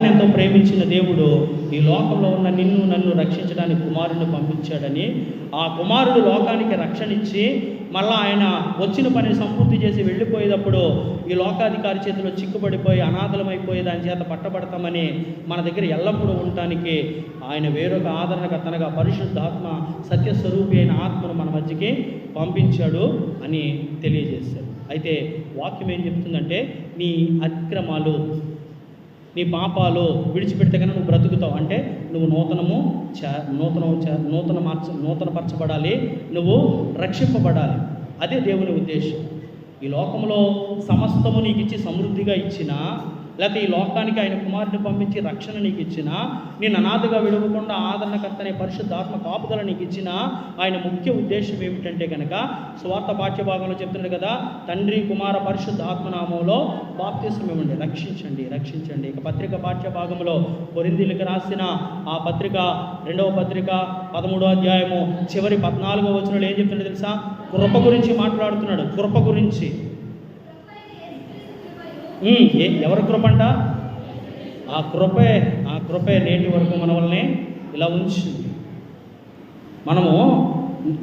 ఎంతో ప్రేమించిన దేవుడు ఈ లోకంలో ఉన్న నన్ను రక్షించడానికి కుమారుడిని పంపించాడని, ఆ కుమారుడు లోకానికి రక్షణ ఇచ్చి మళ్ళీ ఆయన వచ్చిన పనిని సంపూర్తి చేసి వెళ్ళిపోయేటప్పుడు ఈ లోకాధికారి చేతిలో చిక్కుబడిపోయి అనాథలమైపోయి దాని చేత పట్టబడతామని మన దగ్గర ఎల్లప్పుడూ ఉండటానికి ఆయన వేరొక ఆదరణకర్తనగా పరిశుద్ధాత్మ సత్యస్వరూపి అయిన ఆత్మను మన మధ్యకి పంపించాడు అని తెలియజేశాడు. అయితే వాక్యం ఏం చెప్తుందంటే, నీ అక్రమాలు నీ పాపాలు విడిచిపెడితే కన్నా నువ్వు బ్రతుకుతావు. అంటే నువ్వు నూతనపరచబడాలి, నువ్వు రక్షింపబడాలి. అదే దేవుని ఉద్దేశం. ఈ లోకంలో సమస్తము నీకు ఇచ్చి సమృద్ధిగా ఇచ్చినా, లేకపోతే ఈ లోకానికి ఆయన కుమారుడిని పంపించి రక్షణ నీకు ఇచ్చినా, నేను అనాథగా విడవకుండా ఆదరణకర్తనే పరిశుద్ధాత్మ కాపుదల నీకు ఇచ్చినా, ఆయన ముఖ్య ఉద్దేశం ఏమిటంటే కనుక సువార్త పాఠ్యభాగంలో చెప్తున్నాడు కదా, తండ్రి కుమార పరిశుద్ధాత్మనామంలో బాప్తిస్మం ఇవ్వండి, రక్షించండి. ఇక పత్రిక పాఠ్యభాగంలో కొరింథీయులకు రాసిన ఆ పత్రిక 2వ పత్రిక 13వ అధ్యాయము చివరి 14వ వచనంలో ఏం చెప్తున్నాడో తెలుసా? కృప గురించి మాట్లాడుతున్నాడు. కృప గురించి ఎవరి కృప అంట? ఆ కృపే నేటి వరకు మన వల్లనే ఇలా ఉంచింది. మనము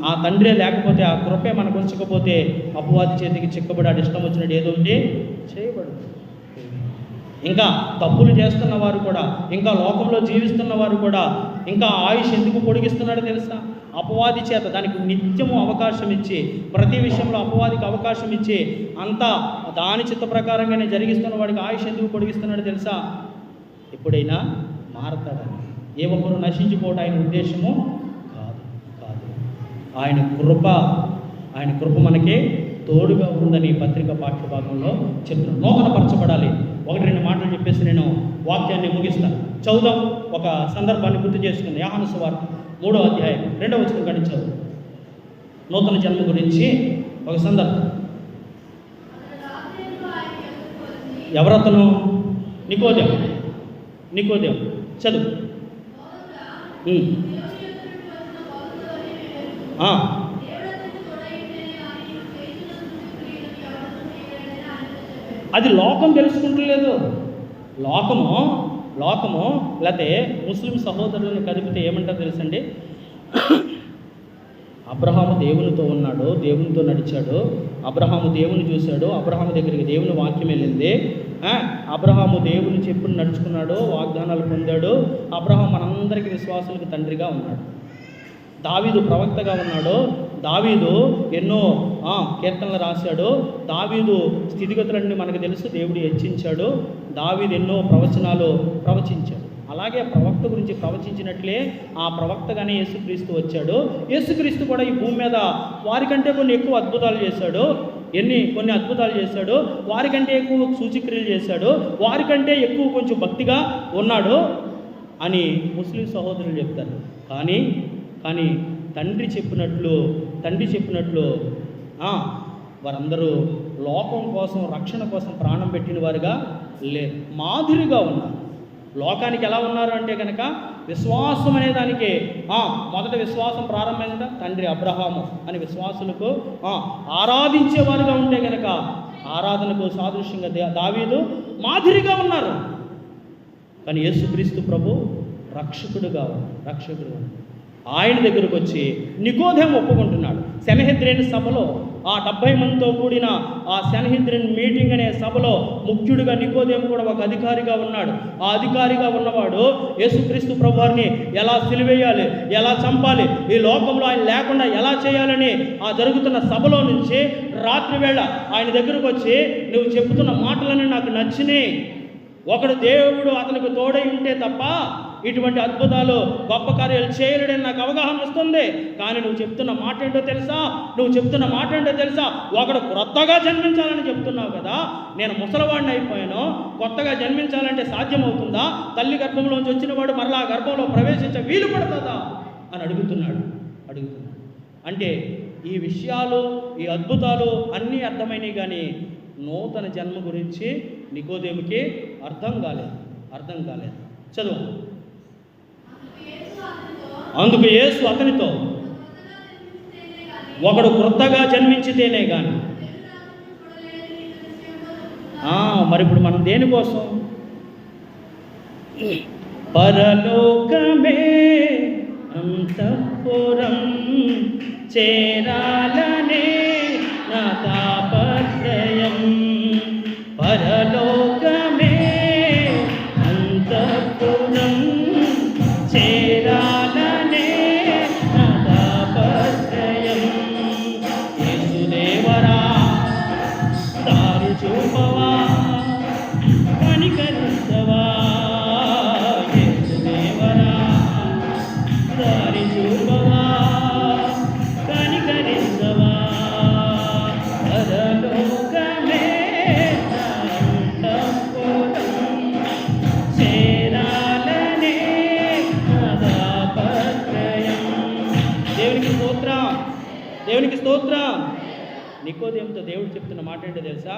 ఆ తండ్రే లేకపోతే, ఆ కృపే మనకు ఉంచకపోతే అపవాది చేతికి చిక్కబడి అది ఇష్టం వచ్చినట్టు ఏదో ఉంటే చేయబడుతుంది. ఇంకా తప్పులు చేస్తున్న వారు కూడా, ఇంకా లోకంలో జీవిస్తున్న వారు కూడా ఇంకా ఆయుష్ ఎందుకు పొడిగిస్తున్నాడో తెలుసా? అపవాది చేత దానికి నిత్యము అవకాశం ఇచ్చి, ప్రతి విషయంలో అపవాదికి అవకాశం ఇచ్చి అంతా దాని చిత్త ప్రకారంగానే జరిగిస్తున్న వాడికి ఆయుష్ ఎందుకు పొడిగిస్తున్నాడో తెలుసా? ఎప్పుడైనా మారతాడని. ఏ ఒక్కరు నశించిపోవడం ఆయన ఉద్దేశము కాదు. ఆయన కృప మనకి తోడుగా ఉందని పత్రిక పాఠ్యభాగంలో చెప్తున్నాను. నూతనపరచబడాలి. 1-2 మాటలు చెప్పేసి నేను వాక్యాన్ని ముగిస్తాను. చదువుదాం. ఒక సందర్భాన్ని గుర్తు చేసుకుంది. యోహాను సువార్త 3వ అధ్యాయం 2వ వచనం కానీ చదువు. నూతన జన్మ గురించి ఒక సందర్భం. ఎవరతను? నికోదేము. చదువు. అది లోకం తెలుసుకుంటలేదు. లోకము లేకపోతే ముస్లిం సహోదరులను కదిపితే ఏమంటారు తెలుసండి? అబ్రహాము దేవునితో ఉన్నాడు, దేవునితో నడిచాడు, అబ్రహాము దేవుని చూశాడు, అబ్రహాము దగ్గరికి దేవుని వాక్యం వెళ్ళింది, అబ్రహాము దేవుని చెప్పుని నడుచుకున్నాడు, వాగ్దానాలు పొందాడు, అబ్రహాం మనందరికీ విశ్వాసులకు తండ్రిగా ఉన్నాడు. దావీదు ప్రవక్తగా ఉన్నాడు, దావీదు ఎన్నో కీర్తనలు రాశాడు, దావీదు స్థితిగతులన్నీ మనకు తెలుసు, దేవుడు హెచ్చించాడు, దావీదు ఎన్నో ప్రవచనాలు ప్రవచించాడు. అలాగే ప్రవక్త గురించి ప్రవచించినట్లే ఆ ప్రవక్తగానే యేసుక్రీస్తు వచ్చాడు. యేసుక్రీస్తు కూడా ఈ భూమి మీద వారికంటే కొన్ని అద్భుతాలు చేశాడు, వారికంటే ఎక్కువ సూచక్రియలు చేశాడు, వారికంటే ఎక్కువ కొంచెం భక్తిగా ఉన్నాడు అని ముస్లిం సహోదరులు చెప్తారు. కానీ తండ్రి చెప్పినట్లు వారందరూ లోకం కోసం, రక్షణ కోసం ప్రాణం పెట్టిన వారుగా లేరు, మాదిరిగా ఉన్నారు. లోకానికి ఎలా ఉన్నారు అంటే కనుక విశ్వాసం అనే దానికి మొదట విశ్వాసం ప్రారంభమైందా తండ్రి అబ్రహాము అని విశ్వాసులకు ఆరాధించేవారుగా ఉంటే కనుక ఆరాధనకు సాదృశ్యంగా దావీదు మాదిరిగా ఉన్నారు. కానీ యేసుక్రీస్తు ప్రభు రక్షకుడుగా ఆయన దగ్గరకు వచ్చి నికోదేము ఒప్పుకుంటున్నాడు. సెనహెద్రిన్ సభలో ఆ 70 మందితో కూడిన ఆ సెనహెద్రిన్ మీటింగ్ అనే సభలో ముఖ్యుడిగా నికోదేము కూడా ఒక అధికారిగా ఉన్నాడు. ఆ అధికారిగా ఉన్నవాడు యేసుక్రీస్తు ప్రభువారిని ఎలా సిలువేయాలి, ఎలా చంపాలి, ఈ లోకంలో ఆయన లేకుండా ఎలా చేయాలని ఆ జరుగుతున్న సభలో నుంచి రాత్రి వేళ ఆయన దగ్గరకు వచ్చి, నువ్వు చెబుతున్న మాటలన్నీ నాకు నచ్చినాయి, ఒకడు దేవుడు అతనికి తోడై ఉంటే తప్ప ఇటువంటి అద్భుతాలు గొప్ప కార్యాలు చేయలేడని నాకు అవగాహన వస్తుంది. కానీ నువ్వు చెప్తున్న మాట ఏంటో తెలుసా? ఒకడు కొత్తగా జన్మించాలని చెప్తున్నావు కదా, నేను ముసలివాడిని అయిపోయాను, కొత్తగా జన్మించాలంటే సాధ్యమవుతుందా? తల్లి గర్భంలోంచి వచ్చిన వాడు మరలా ఆ గర్భంలో ప్రవేశించే వీలు పడుతుందా అని అడుగుతున్నాడు. అంటే ఈ విషయాలు, ఈ అద్భుతాలు అన్నీ అర్థమైనవి, కానీ నూతన జన్మ గురించి నికోదేముకి అర్థం కాలేదు. చదువు. అందుకు యేసు అతనితో, ఒకడు క్రొత్తగా జన్మించితేనే కానీ. మరి ఇప్పుడు మనం దేనికోసం పరలోకమే అంతఃపురం చేరాలనే నా తాపత్రయం. పరలోకమే అంతఃపురం చేరాలనే నా తాపత్రయం. యేసుదేవరా దారి చూపవా, కనికరించవా. యేసుదేవరా దారి చూపవా, కనికరించవా. పరలోకమే అంతఃపురం చేరాలనే నా తాపత్రయం. దేవునికి స్తోత్రం, దేవునికి స్తోత్రం. నికోదేముతో దేవుడు చెప్తున్న మాట ఏంటో తెలుసా?